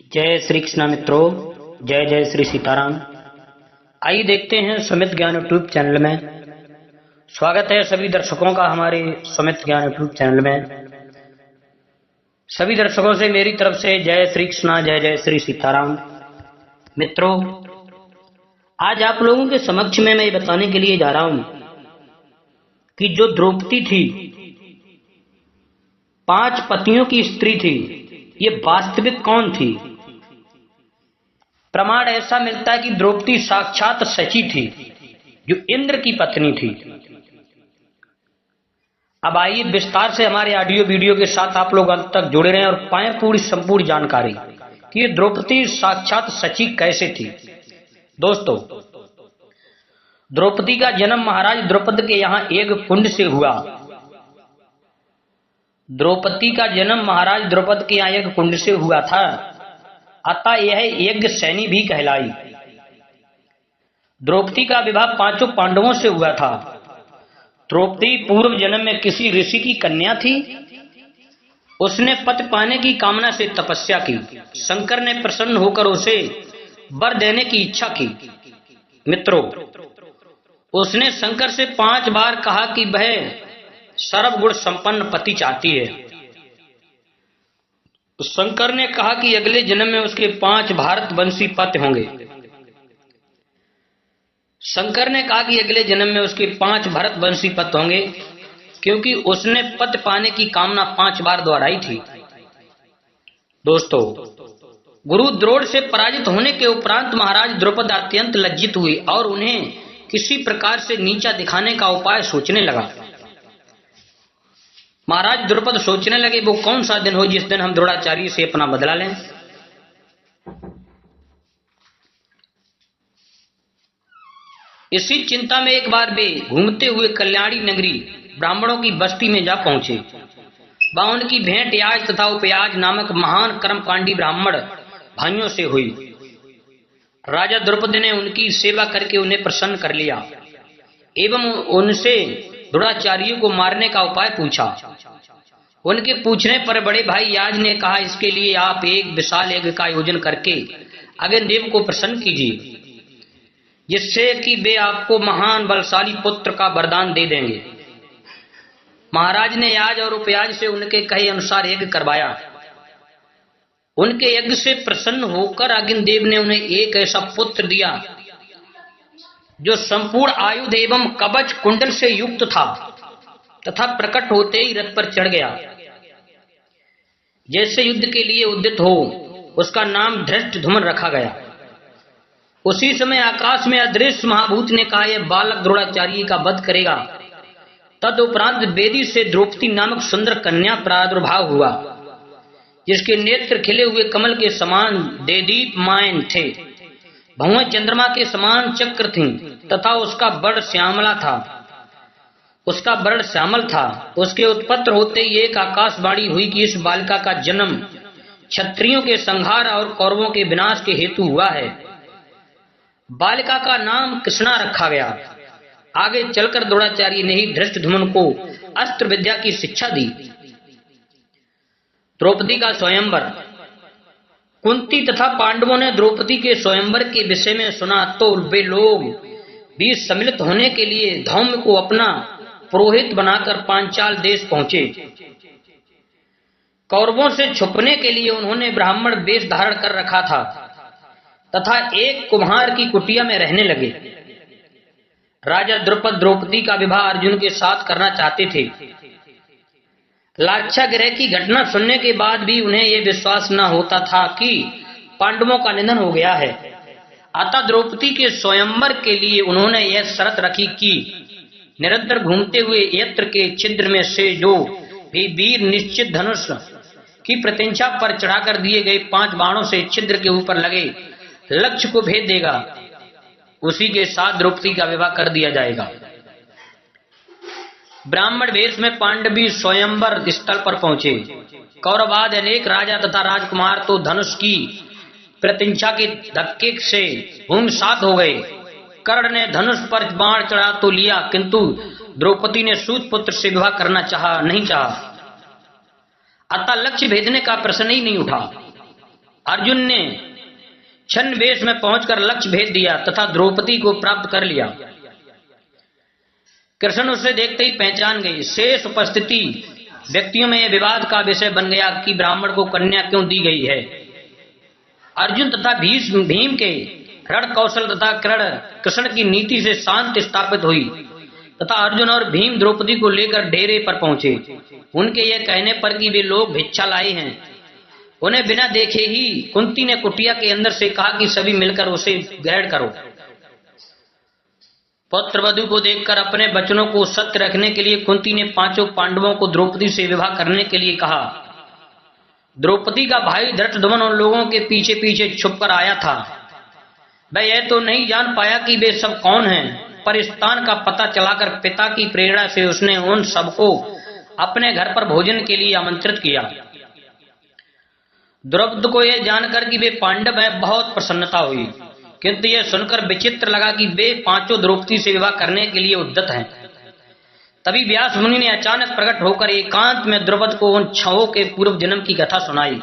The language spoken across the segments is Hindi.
जय श्री कृष्णा मित्रों, जय जय श्री सीताराम। आइए देखते हैं सुमित ज्ञान यूट्यूब चैनल में। स्वागत है सभी दर्शकों का हमारे सुमित ज्ञान यूट्यूब चैनल में। सभी दर्शकों से मेरी तरफ से जय श्री कृष्णा, जय जय श्री सीताराम। मित्रों, आज आप लोगों के समक्ष में मैं बताने के लिए जा रहा हूं कि जो द्रौपदी थी, 5 पतियों की स्त्री थी, ये वास्तविक कौन थी। प्रमाण ऐसा मिलता है कि द्रौपदी साक्षात शची थी, जो इंद्र की पत्नी थी। अब आइए विस्तार से हमारे ऑडियो वीडियो के साथ आप लोग अंत तक जुड़े रहें और पाएं पूरी संपूर्ण जानकारी कि ये द्रौपदी साक्षात शची कैसे थी। दोस्तों, द्रौपदी का जन्म महाराज द्रौपद के यहाँ एक कुंड से हुआ। द्रौपदी का जन्म महाराज द्रौपद के यहाँ एक कुंड से हुआ था, अतः यह यज्ञ सैनी भी कहलाई। द्रौपदी का विवाह 5 पांडवों से हुआ था। द्रौपदी पूर्व जन्म में किसी ऋषि की कन्या थी। उसने पति पाने की कामना से तपस्या की। शंकर ने प्रसन्न होकर उसे वर देने की इच्छा की। मित्रों, उसने शंकर से 5 बार कहा कि वह सर्वगुण संपन्न पति चाहती है। शंकर ने कहा कि अगले जन्म में उसके 5 भारतवंशी पति होंगे। शंकर ने कहा कि अगले जन्म में उसके 5 भारतवंशी पति होंगे, क्योंकि उसने पति पाने की कामना 5 बार दोहराई थी। दोस्तों, गुरु द्रोण से पराजित होने के उपरांत महाराज द्रौपद अत्यंत लज्जित हुई और उन्हें किसी प्रकार से नीचा दिखाने का उपाय सोचने लगा। महाराज द्रौपद सोचने लगे, वो कौन सा दिन हो जिस दिन हम द्रोणाचार्य से अपना बदला लें। इसी चिंता में एक बार वे घूमते हुए कल्याणी नगरी ब्राह्मणों की बस्ती में जा पहुंचे। वहां उनकी भेंट याज तथा उपयाज नामक महान कर्मकांडी ब्राह्मण भाइयों से हुई। राजा द्रौपद ने उनकी सेवा करके उन्हें प्रसन्न कर लिया एवं उनसे द्रोणाचार्य को मारने का उपाय पूछा। उनके पूछने पर बड़े भाई याज ने कहा, इसके लिए आप एक विशाल यज्ञ का आयोजन करके अग्निदेव को प्रसन्न कीजिए, जिससे कि वे आपको महान बलशाली पुत्र का वरदान दे देंगे। महाराज ने याज और उपयाज से उनके कहे अनुसार यज्ञ करवाया। उनके यज्ञ से प्रसन्न होकर अग्निदेव ने उन्हें एक ऐसा पुत्र दिया जो संपूर्ण आयुध एवं कवच कुंडल से युक्त था तथा प्रकट होते ही रथ पर चढ़ गया। जैसे युद्ध के लिए उद्यत हो, उसका नाम धृष्टद्युम्न रखा गया। उसी समय आकाश में अदृश्य महाभूत ने कहा, यह बालक द्रोणाचार्य का वध करेगा। तदुपरांत वेदी से द्रौपदी नामक सुंदर कन्या प्रादुर्भाव हुआ, जिसके नेत्र खिले हुए कमल के समान देदीप्यमान थे, भौवें चंद्रमा के समान चक्र थीं तथा उसका वर्ण श्यामल था। उसके उत्पन्न होते ही एक आकाशवाणी हुई कि इस बालिका का जन्म क्षत्रियों के संहार और कौरवों के विनाश के हेतु हुआ है। बालिका का नाम कृष्णा रखा गया। आगे चलकर द्रोणाचार्य ने ही धृष्टद्युम्न को अस्त्र विद्या की शिक्षा दी। द्रौपदी का स्वयंवर। कुंती तथा पांडवों ने द्रौपदी के स्वयंवर के विषय में सुना तो वे लोग भी सम्मिलित होने के लिए धौम्य को अपना पुरोहित बनाकर पांचाल देश पहुंचे। कौरवों से छुपने के लिए उन्होंने ब्राह्मण वेश धारण कर रखा था तथा एक कुम्हार की कुटिया में रहने लगे। राजा द्रौपद द्रौपदी का विवाह अर्जुन के साथ करना चाहते थे। लाक्षागृह की घटना सुनने के बाद भी उन्हें यह विश्वास न होता था कि पांडवों का निधन हो गया है। अतः द्रौपदी के स्वयंवर के लिए उन्होंने यह शर्त रखी कि निरंतर घूमते हुए यत्र के छिद्र में से जो भी वीर निश्चित धनुष की प्रत्यंचा पर चढ़ाकर दिए गए 5 बाणों से छिद्र के ऊपर लगे लक्ष्य को भेद देगा, उसी के साथ द्रौपदी का विवाह कर दिया जाएगा। ब्राह्मण वेश में पांडवी स्वयंवर स्थल पर पहुंचे। कौरवाद अनेक राजा तथा राजकुमार तो धनुष की प्रत्यंचा के धक्के से भूमिसात हो गए। कर्ण ने धनुष पर बाण चढ़ा तो लिया, किंतु द्रौपदी ने सूत पुत्र से विवाह करना नहीं चाहा। अतः लक्ष्य भेदने का प्रश्न ही नहीं उठा। अर्जुन ने छन्न वेश में पहुंचकर लक्ष्य भेद दिया तथा द्रौपदी को प्राप्त कर लिया। कृष्ण उसे देखते ही पहचान गए। शेष उपस्थिति व्यक्तियों में यह विवाद का विषय बन गया कि ब्राह्मण को कन्या क्यों दी गई है। अर्जुन तथा भीम के रण कौशल तथा कृष्ण की नीति से शांति स्थापित हुई तथा अर्जुन और भीम द्रौपदी को लेकर डेरे पर पहुंचे। उनके यह कहने पर कि वे लोग भिक्षा लाए हैं, उन्हें बिना देखे ही कुंती ने कुटिया के अंदर से कहा कि सभी मिलकर उसे ग्रहण करो। पुत्र वधु को देखकर अपने वचनों को सत्य रखने के लिए कुंती ने पांचों पांडवों को द्रौपदी से विवाह करने के लिए कहा। द्रौपदी का भाई धृष्टद्युम्न उन लोगों के पीछे पीछे छुपकर आया था। वह यह तो नहीं जान पाया कि वे सब कौन हैं, पर स्थान का पता चलाकर पिता की प्रेरणा से उसने उन सबको अपने घर पर भोजन के लिए आमंत्रित किया। द्रौपदी को यह जानकर कि वे पांडव हैं बहुत प्रसन्नता हुई, किंतु यह सुनकर विचित्र लगा कि वे पांचों द्रौपदी से विवाह करने के लिए उद्यत हैं। तभी व्यास मुनि ने अचानक प्रकट होकर एकांत में द्रौपदी को उन छहों के पूर्व जन्म की कथा सुनाई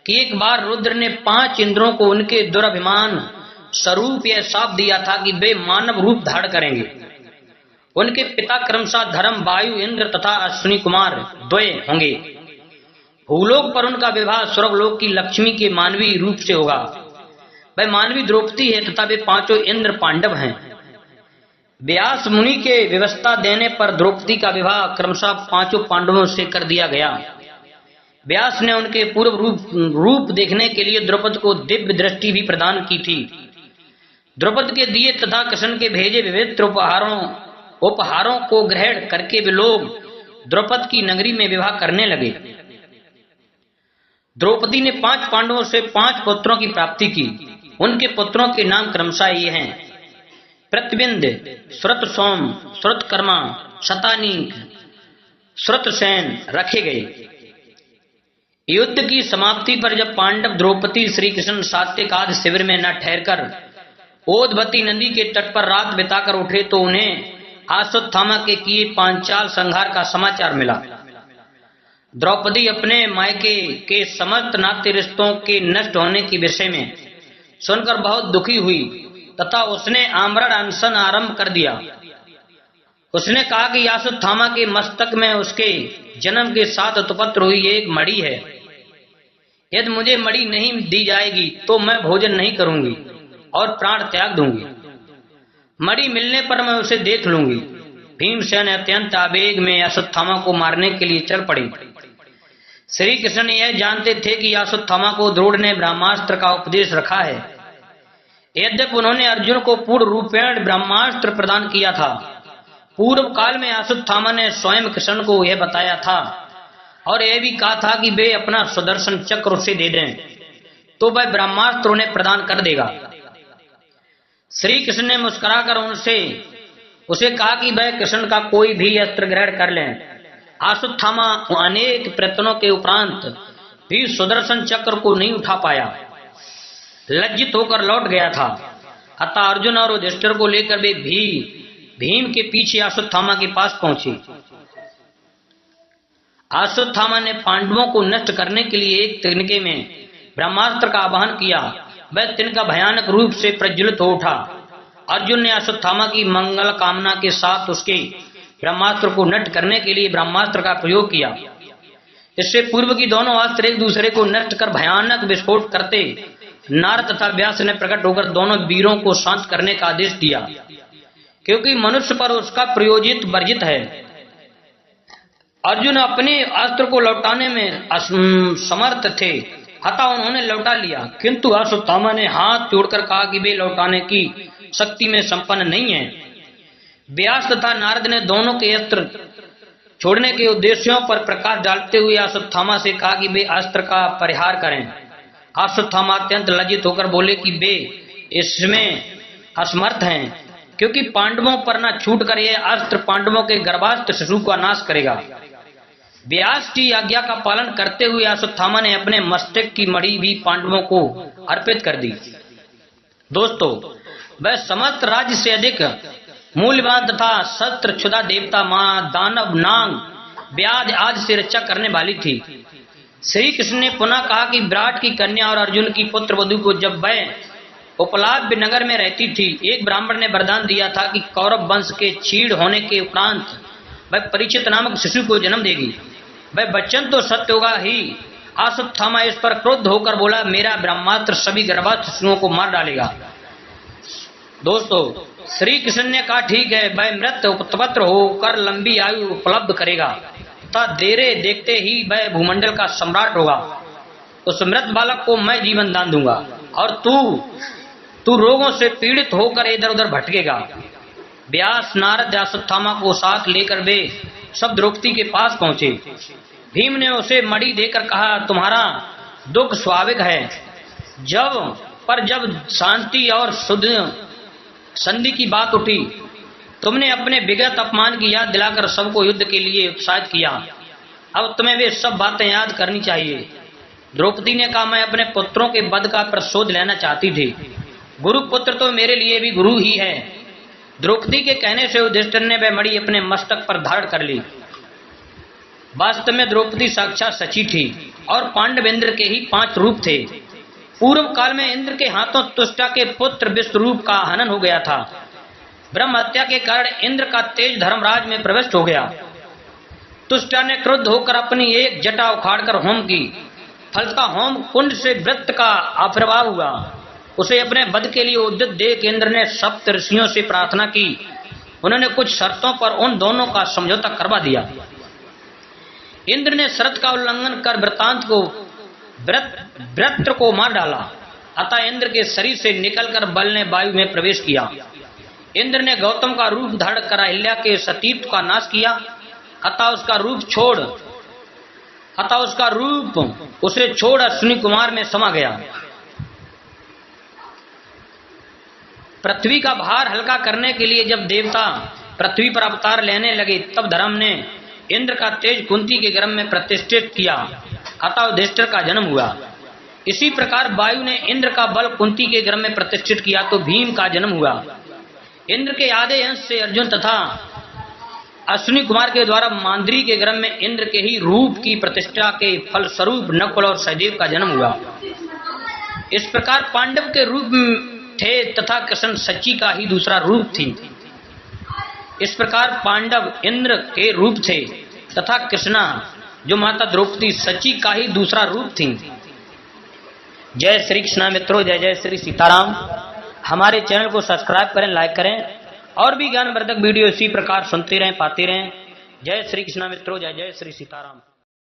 कि एक बार रुद्र ने 5 इंद्रों को उनके दुराभिमान स्वरूप यह शाप दिया था कि वे मानव रूप धारण करेंगे। उनके पिता क्रमशः धर्म, वायु, इंद्र तथा अश्विनी कुमार द्वय होंगे। भूलोक पर उनका विवाह स्वर्गलोक की लक्ष्मी के मानवीय रूप से होगा। वह मानवी द्रौपदी है तथा वे पांचों इंद्र पांडव हैं। व्यास मुनि के व्यवस्था देने पर द्रौपदी का विवाह क्रमशः पांचों पांडवों से कर दिया गया। व्यास ने उनके पूर्व रूप देखने के लिए द्रौपदी को दिव्य दृष्टि भी प्रदान की थी। द्रौपदी के दिए तथा कृष्ण के भेजे विविध उपहारों को ग्रहण करके वे लोग द्रौपदी की नगरी में विवाह करने लगे। द्रौपदी ने 5 पांडवों से 5 पुत्रों की प्राप्ति की। उनके पुत्रों के नाम क्रमशः ये हैं: प्रतिबिंद, श्रुतसोम, श्रुतकर्मा, शतानीक, श्रुतसेन रखे गए। युद्ध की समाप्ति पर जब पांडव द्रौपदी श्री कृष्ण सात्विक आदि शिविर में न ठहरकर ओदवती नदी के तट पर रात बिताकर उठे तो उन्हें अश्वत्थामा के किए पांचाल संहार का समाचार मिला। द्रौपदी अपने मायके के समस्त नाते रिश्तों के नष्ट होने के विषय में सुनकर बहुत दुखी हुई तथा उसने आमरण अनशन आरंभ कर दिया। उसने कहा कि अश्वत्थामा के मस्तक में उसके जन्म के साथ उत्पन्न हुई एक मणि है। यदि मुझे मणि नहीं दी जाएगी तो मैं भोजन नहीं करूंगी और प्राण त्याग दूंगी। मणि मिलने पर मैं उसे देख लूंगी। भीमसेन अत्यंत आवेग में अश्वत्थामा को मारने के लिए चल पड़े। श्री कृष्ण यह जानते थे कि अश्वत्थामा को द्रोण ने ब्रह्मास्त्र का उपदेश रखा है। यद्यपि उन्होंने अर्जुन को पूर्ण रूपेण ब्रह्मास्त्र प्रदान किया था, पूर्व काल में अश्वत्थामा ने स्वयं कृष्ण को यह बताया था और यह भी कहा था कि वे अपना सुदर्शन चक्र उसे दे दें तो वह ब्रह्मास्त्र उन्हें प्रदान कर देगा। श्री कृष्ण ने मुस्कुराकर उसे कहा कि वह कृष्ण का कोई भी अस्त्र ग्रहण कर लें। अश्वत्थामा अनेक प्रयत्नों के उपरांत भी सुदर्शन चक्र को नहीं उठा पाया, लज्जित होकर लौट गया था। अतः अर्जुन और युधिष्ठिर को लेकर वे भीम के पीछे अश्वत्थामा के पास पहुंचे। अश्वत्थामा ने पांडवों को नष्ट करने के लिए एक तिनके में ब्रह्मास्त्र का आवाहन किया। वह तिनका भयानक रूप से प्रज्वलित हो उठा। अर्जुन ने अश्वत्थामा की मंगल कामना के साथ उसके ब्रह्मास्त्र को नष्ट करने के लिए ब्रह्मास्त्र का प्रयोग किया। इससे पूर्व की दोनों अस्त्र एक दूसरे को नष्ट कर भयानक विस्फोट करते, नारद तथा व्यास ने प्रकट होकर दोनों वीरों को शांत करने का आदेश दिया, क्योंकि मनुष्य पर उसका प्रयोजित वर्जित है। अर्जुन अपने अस्त्र को लौटाने में असमर्थ थे, अतः उन्होंने लौटा लिया, किंतु अश्वत्थामा ने हाथ जोड़कर कहा कि वे लौटाने की शक्ति में संपन्न नहीं है। व्यास तथा नारद ने दोनों के अस्त्र छोड़ने के उद्देश्यों पर प्रकाश डालते हुए अश्वत्थामा से कहा कि वे अस्त्र का परिहार करें। अश्वत्थामा अत्यंत लज्जित होकर बोले कि वे इसमें असमर्थ हैं, क्योंकि पांडवों पर न छूट कर यह अस्त्र पांडवों के गर्भास्थ शिशु का नाश करेगा। व्यास की आज्ञा का पालन करते हुए अश्वत्थामा ने अपने मस्तक की मणि भी पांडवों को अर्पित कर दी। दोस्तों, वह समस्त राज्य से अधिक मूल्यवान तथा शस्त्र क्षुधा देवता मां दानव नाग व्याध आदि से रक्षा करने वाली थी। श्री कृष्ण ने पुनः कहा कि विराट की कन्या और अर्जुन की पुत्र वधु को जब वह उपलाभ नगर में रहती थी, एक ब्राह्मण ने वरदान दिया था कि कौरव वंश के क्षीण होने के उपरांत वह परीक्षित नामक शिशु को जन्म देगी। वह वचन तो सत्य होगा ही। अश्वत्थामा इस पर क्रुद्ध होकर बोला, मेरा ब्रह्मास्त्र सभी गर्भस्थ शिशुओं को मार डालेगा। दोस्तों, श्री कृष्ण ने कहा ठीक है, वह मृत उपपत्र होकर लंबी आयु उपलब्ध करेगा तथा देरे देखते ही वह भूमंडल का सम्राट होगा। उस मृत बालक को मैं जीवन दान दूंगा और तू रोगों से पीड़ित होकर इधर उधर भटकेगा। व्यास नारद अश्वत्थामा को साथ लेकर वे सब द्रौपदी के पास पहुंचे। भीम ने उसे मणि देकर कहा, तुम्हारा दुख स्वाभाविक है। जब शांति और शुद्ध संधि की बात उठी, तुमने अपने विगत अपमान की याद दिलाकर सबको युद्ध के लिए उत्साहित किया। अब तुम्हें वे सब बातें याद करनी चाहिए। द्रौपदी ने कहा, मैं अपने पुत्रों के वध का प्रतिशोध लेना चाहती थी। गुरु पुत्र तो मेरे लिए भी गुरु ही है। द्रौपदी के कहने से युधिष्ठिर ने वह मणि अपने मस्तक पर धारण कर ली। वास्तव में द्रौपदी साक्षात सची थी और पांडव इंद्र के ही 5 रूप थे। पूर्व काल में इंद्र के हाथों तुष्टा के पुत्र विश्वरूप का हनन हो गया था। ब्रह्म हत्या के कारण इंद्र का तेज धर्मराज में प्रविष्ट हो गया। तुष्टा ने क्रुद्ध होकर अपनी एक जटा उखाड़कर होम की। फलतः होम कुंड से वृत्त का आविर्भाव हुआ। उसे अपने वध के लिए उद्यत देख इंद्र ने सप्त ऋषियों से प्रार्थना की। उन्होंने कुछ शर्तों पर उन दोनों का समझौता करवा दिया। इंद्र ने शर्त का उल्लंघन कर वृत्र को मार डाला। अतः इंद्र के शरीर से निकलकर बल ने वायु में प्रवेश किया। इंद्र ने गौतम का रूप धारण कर अहिल्या के सतीत्व का नाश किया। अतः उसका रूप उसे छोड़ अश्विनी कुमार में समा गया। पृथ्वी का भार हल्का करने के लिए जब देवता पृथ्वी पर अवतार लेने लगे, तब धर्म ने इंद्र का तेज कुंती के गर्भ में प्रतिष्ठित किया। अतः युधिष्ठिर का जन्म हुआ। इसी प्रकार वायु ने इंद्र का बल कुंती के गर्भ में प्रतिष्ठित किया तो भीम का जन्म हुआ। इंद्र के आधे अंश से अर्जुन तथा अश्विनी कुमार के द्वारा मांद्री के गर्भ में इंद्र के ही रूप की प्रतिष्ठा के फलस्वरूप नकुल और सहदेव का जन्म हुआ। इस प्रकार पांडव के रूप थे तथा कृष्ण सची का ही दूसरा रूप थी। इस प्रकार पांडव इंद्र के रूप थे तथा कृष्णा जो माता द्रौपदी सची का ही दूसरा रूप थी। जय श्री कृष्णा मित्रों, जय जय श्री सीताराम। हमारे चैनल को सब्सक्राइब करें, लाइक करें और भी ज्ञानवर्धक वीडियो इसी प्रकार सुनते रहें, पाते रहें। जय श्री कृष्णा मित्रों, जय जय श्री सीताराम।